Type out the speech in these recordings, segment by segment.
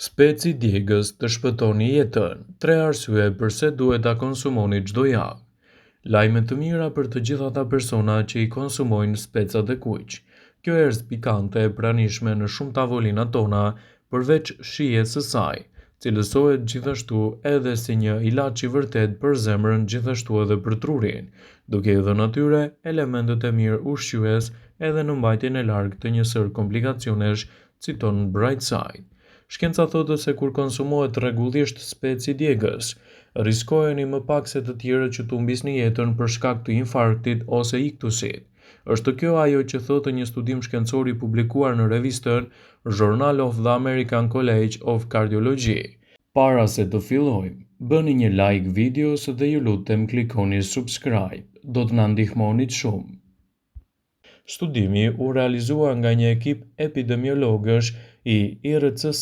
Speci djegës të shpëtoni jetën. 3 arsye pse duhet ta konsumoni çdo javë. Lajme të mira për të gjithë ata persona që i konsumojnë specat e kuq. Kjo erëz pikante e pranishme në shumë tavolinat tona, përveç shijes së saj, cilësohet gjithashtu edhe si një ilaç i vërtet për zemrën, gjithashtu edhe për trurin, duke i dhënë atyre elementet e mirë ushqyes edhe në mbajtjen e larg të një sër komplikacionesh, citon Brightside. Shkenca thotë se kur konsumohet rregullisht speci djegës, riskoheni më pak se të tjerët që të humbisni jetën për shkak të infarktit ose iktusit. Është kjo ajo që thotë një studim shkencor i publikuar në revistën Journal of the American College of Cardiology. Para se të fillojmë, bëni një like videos dhe ju lutem klikoni subscribe. Do të na ndihmonit shumë. Studimi u realizua nga një ekip epidemiologësh i IRCS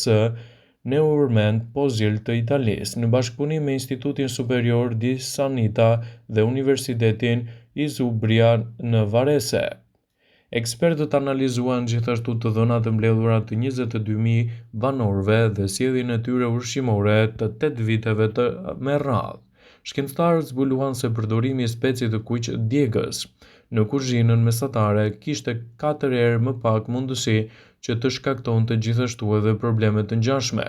Neuromed Pozil të Italisë në bashkëpunim me Institutin Superior di Sanità dhe Universitetin Izubria në Varese. Ekspertët analizuan gjithashtu të dhënat e mbledhura të 22.000 banorëve dhe sjelljen e tyre ushqimore të 8 viteve me radhë. Shkencëtarët zbuluan se përdorimi i specit të kuq djegës në kuzhinën mesatare kishte 4 herë më pak mundësi që të shkaktonte gjithashtu edhe probleme të ngjashme.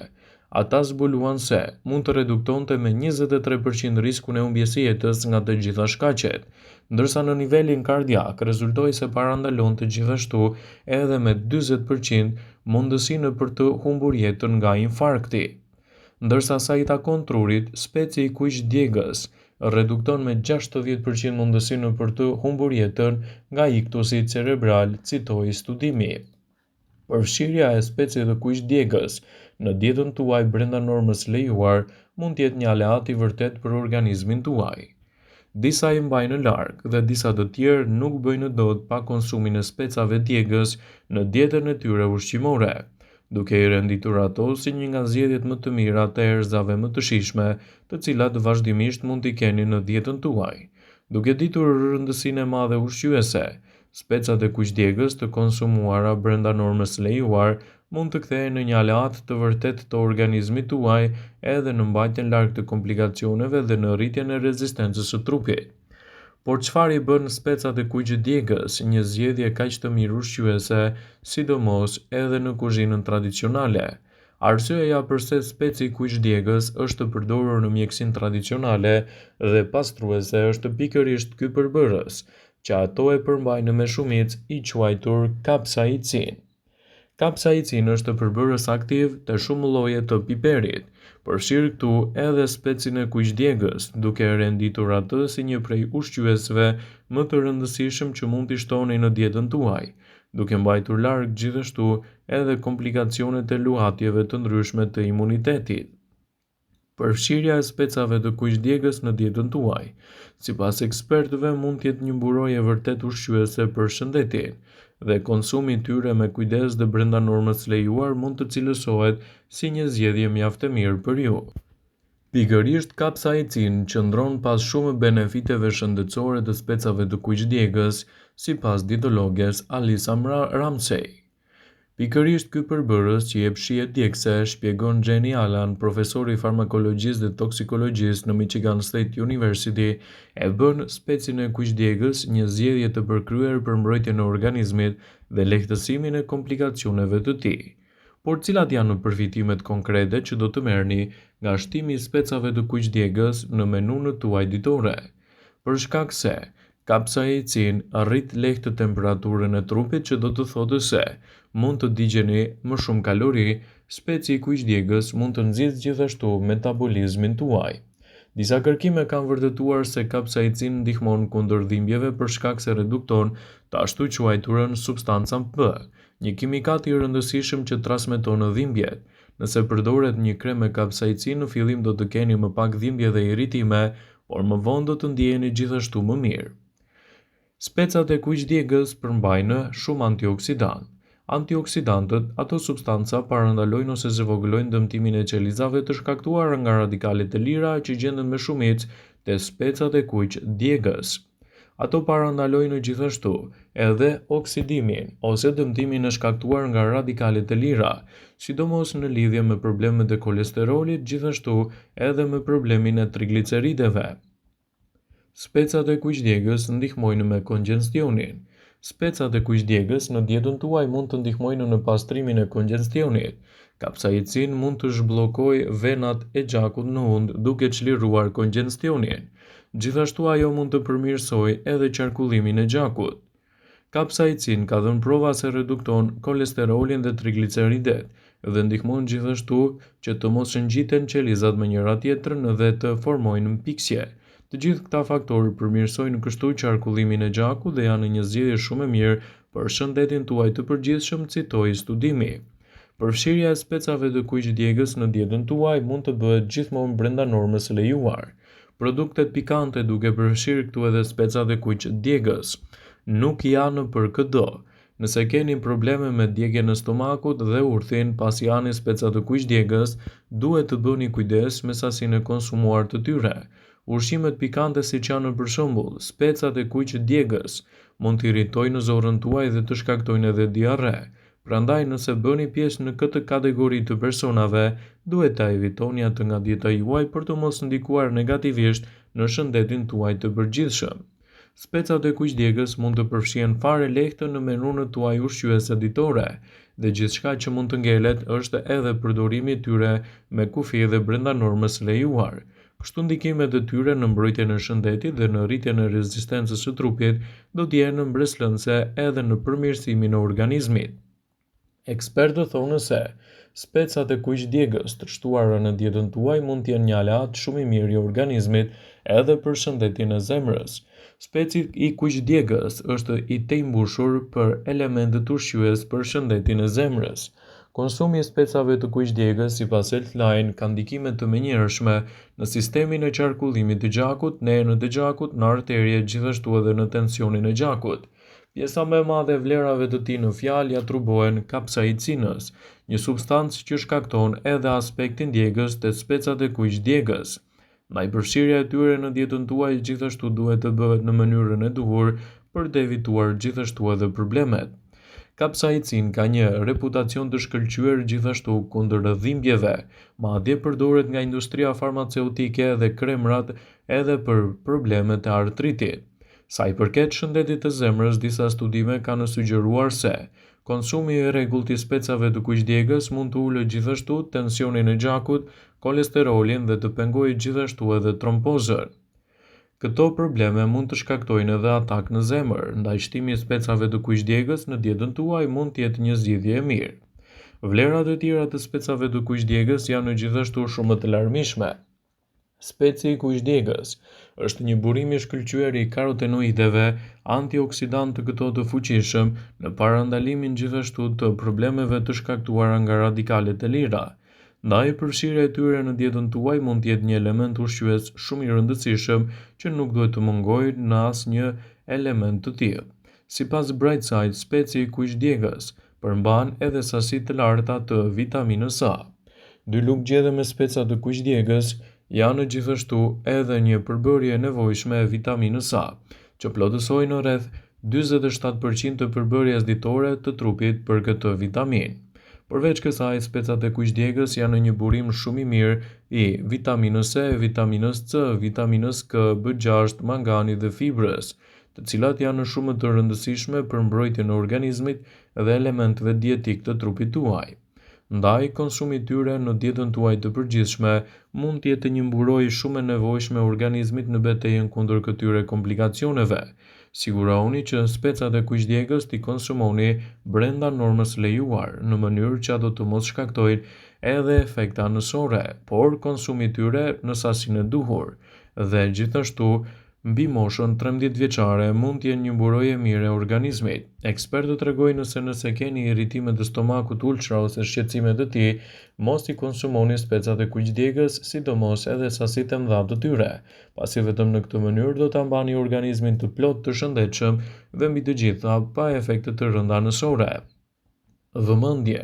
Ata zbuluan se mund të reduktonte me 23% riskun e humbjes së jetës nga të gjitha shkaqet, ndërsa në nivelin kardiak rezultoi se parandalonte gjithashtu edhe me 40% mundësinë për të humbur jetën nga infarkti. Ndërsa sa i takon trurit, speci i kuq djegës redukton me 60% mundësinë për të humbur jetën nga iktusi cerebral, citoi studimi. Përfshirja e specit të kuq djegës në dietën tuaj brenda normës lejuar mund të jetë një aleat i vërtet për organizmin tuaj. Disa i mbajnë larg dhe disa të tjerë nuk bëjnë dot pa konsumin e specave djegës në dietën e tyre ushqimore, duke i renditur ato si një nga zgjedhjet më të mira të erëzave më të shijshme, të cilat vazhdimisht mund t'i keni në dietën tuaj. Duke ditur rëndësinë e madhe ushqyese, specat e kuq djegës të konsumuara brenda normës lejuar mund të kthehen në një aleat të vërtet të organizmit tuaj edhe në mbajtjen larg të komplikacioneve dhe në rritjen e rezistencës së trupit. Por çfarë i bën specat e kuq djegës një zgjedhje kaq të mirë ushqyese, sidomos edhe në kuzhinën tradicionale? Arsyeja pse speci i kuq djegës është përdorur në mjekësinë tradicionale dhe pastruese është pikërisht ky përbërës, që ato e përmbajnë me shumicë, i quajtur kapsaicin. Kapsaicin është përbërës aktiv të shumë lloje të piperit. Përfshir këtu edhe specin e kuq djegës, duke e renditur atë si një prej ushqyesve më të rëndësishëm që mund t'i shtoni në dietën tuaj, duke mbajtur larg gjithashtu edhe komplikacionet e luhatjeve të ndryshme të imunitetit. Përfshirja e specave të kuq djegës në dietën tuaj, sipas ekspertëve, mund të jetë një mburojë vërtet ushqyese për shëndetin, dhe konsumi i tyre me kujdes dhe brenda normës lejuar mund të cilësohet si një zgjedhje mjaft e mirë për ju. Pikërisht kapsaicin qëndron pas shumë benefiteve shëndetësore të specave të kuq djegës, sipas dietologes Alisa Ramsey. Pikërisht ky përbërës që jep shije djegëse, shpjegon Jenny Allan, profesor i farmakologjisë dhe toksikologjisë në Michigan State University, e bën specin e kuq djegës një zgjedhje të përkryer për mbrojtjen e organizmit dhe lehtësimin e komplikacioneve të tij. Por cilat janë përfitimet konkrete që do të merrni nga shtimi i specave të kuq djegës në menun tuaj ditore? Për shkak se kapsaicin arrit lehtë temperaturën e trupit, që do të thotë se mund të digjeni më shumë kalori, speci i kuq djegës mund të nxjisë gjithashtu metabolizmin tuaj. Disa kërkime kanë vërtetuar se kapsaicin ndihmon kundër dhimbjeve për shkak se redukton të ashtu quajturën substancën P, një kimikat i rëndësishëm që transmeton dhimbjet. Nëse përdoret një krem me kapsaicin, në fillim do të keni më pak dhimbje dhe irritime, por më vonë do të ndjeheni gjithashtu më mirë. Specat e kuq djegës përmbajnë shumë antioksidant. Antioksidantët, ato substanca, parandalojnë ose zhvogëlojnë dëmtimin e qelizave të shkaktuara nga radikalet e lira që gjenden me shumicë te specat e kuq djegës. Ato parandalojnë gjithashtu edhe oksidimin ose dëmtimin e shkaktuar nga radikalet e lira, sidomos në lidhje me problemet e kolesterolit, gjithashtu edhe me problemin e triglicerideve. Specat e kuqdjegës ndihmojnë me kongestionin. Specat e kuqdjegës në dietën tuaj mund të ndihmojnë në pastrimin e kongestionit. Kapsaicin mund të zhbllokojë venat e gjakut në undë duke çliruar kongestionin. Gjithashtu ajo mund të përmirësojë edhe qarkullimin e gjakut. Kapsaicin ka dhënë prova se redukton kolesterolin dhe trigliceridet dhe ndihmon gjithashtu që të mos ngjiten qelizat me njëra tjetrën dhe të formojnë mpiksje. Të gjithë këta faktorë përmirësojnë kështu qarkullimin e gjakut dhe janë një zgjedhje shumë e mirë për shëndetin tuaj të përgjithshëm, citoi studimi. Përfshirja e specave të kuqdjegës në dietën tuaj mund të bëhet gjithmonë brenda normës së lejuar. Produktet pikante, duke përfshirë këtu edhe specat e kuqdjegës, nuk janë për çdo. Nëse keni probleme me djegjen e stomakut dhe urthin pasi hani speca të kuqdjegës, duhet të bëni kujdes me sasinë e konsumuar të tyre. Ushqimet pikante siç janë për shembull specat e kuqdjegës mund të irritojnë zorrën tuaj dhe të shkaktojnë edhe diarre. Prandaj nëse bëni pjesë në këtë kategori të personave, duhet ta evitoni atë nga dieta juaj për të mos ndikuar negativisht në shëndetin tuaj të përgjithshëm. Specat e kuqdjegës mund të përfshihen fare lehtë në menunën tuaj ushqyese ditore dhe gjithçka që mund të ngelet është edhe përdorimi i tyre me kufi dhe brenda normës së lejuar. Kështu ndikimet e tyre në mbrojtjen e shëndetit dhe në rritjen e rezistencës së trupit do të jenë mbreslënse edhe në përmirësimin e organizmit. Ekspertët thonë se specat e kuqdjegës të shtuara në dietën tuaj mund të jenë një aleat shumë i mirë i organizmit edhe për shëndetin e zemrës. Speci i kuqdjegës është i tejmbushur për elemente ushqyes për shëndetin e zemrës. Konsumi i specave të kuqdjegës sipas Healthline ka ndikime të menjëhershme në sistemin e qarkullimit të gjakut, në enët e gjakut, në arterje, gjithashtu edhe në tensionin e gjakut. Pjesa më e madhe e vlerave të tij në fjalë ja atribuohen kapsaicinës, një substancë që shkakton edhe aspektin djegës të specat e kuqdjegës. Ndaj përfshirja e tyre në dietën tuaj gjithashtu duhet të bëhet në mënyrën e duhur për të evituar gjithashtu edhe problemet. Kapsaicin ka një reputacion të shkëlqyer gjithashtu kundër dhimbjeve, madje përdoret nga industria farmaceutike dhe kremrat edhe për problemet e artritit. Sa i përket shëndetit të zemrës, disa studime kanë sugjeruar se konsumi i rregullt i specave të kuqdjegës mund të ulë gjithashtu tensionin e gjakut, kolesterolin dhe të pengojë gjithashtu edhe trombozën. Këto probleme mund të shkaktojnë edhe atak në zemër, ndaj shtimi i specave të kuqdjegës në dietën tuaj mund të jetë një zgjidhje e mirë. Vlerat e tjera të specave të kuqdjegës janë gjithashtu shumë të larmishme. Speci i kuqdjegës është një burim i shkëlqyer i karotenoideve, antioksidant të këto të fuqishëm, në parandalimin gjithashtu të problemeve të shkaktuara nga radikalet e lira. Ndaj përfshirja e tyre në dietën tuaj mund të jetë një element ushqyes shumë i rëndësishëm që nuk duhet të mungojë në asnjë element të tillë. Sipas Brightside, speci i kuqdjegës përmban edhe sasi të larta të vitaminës A. Dy lugëgjedhë me speca të kuqdjegës janë gjithashtu edhe një përbërje e nevojshme e vitaminës A, që plotësojnë rreth 47% të përbërjes ditore të trupit për këtë vitaminë. Përveç kësaj, specat e kuqdjegës janë një burim shumë i mirë i vitaminës E, vitaminës C, vitaminës K, B6, manganit dhe fibrës, të cilat janë shumë të rëndësishme për mbrojtjen e organizmit dhe elementeve dietik të trupit tuaj. Ndaj, konsumi i tyre në dietën tuaj të përgjithshme mund të jetë një mburojë shumë e nevojshme e organizmit në betejën kundër këtyre komplikacioneve. Sigurohuni që specat e kuqdjegës t'i konsumoni brenda normës lejuar, në mënyrë që ato të mos shkaktojnë edhe efekte anësore, por konsumi i tyre në sasinë e duhur, dhe gjithashtu mbi moshën 13 vjeçare mund të jenë një mburojë e mirë e organizmit. Ekspertët tregojnë se nëse keni irritime të stomakut ulçra ose shqetësime të tij, mos i konsumoni specat e kuqdjegës, sidomos edhe sasitë e mëdha të tyre, pasi vetëm në këtë mënyrë do ta mbani organizmin të plotë të shëndetshëm dhe mbi të gjitha pa efekte të rënda anësore. Vëmendje,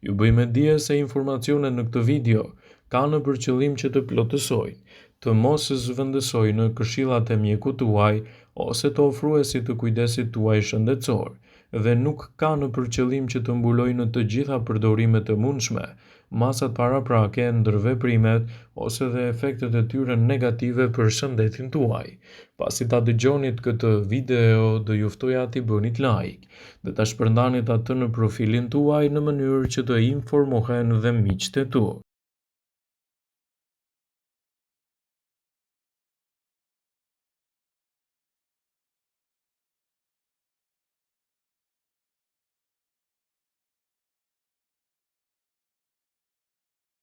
ju bëjmë dije se informacionet në këtë video kanë për qëllim që të plotësojnë, të mos zhvendësojnë këshillat e mjekut tuaj ose të ofruesit të kujdesit tuaj shëndetësor dhe nuk ka në përqëllim që të mbulojë në të gjitha përdorimet e mundshme masat paraprake, ndërveprimet ose dhe efektet e tyre negative për shëndetin tuaj. Pasi ta dëgjonit këtë video, do ju ftoja t'i bënit like dhe ta shpërndanit atë në profilin tuaj në mënyrë që të informohen dhe miqtë e tu.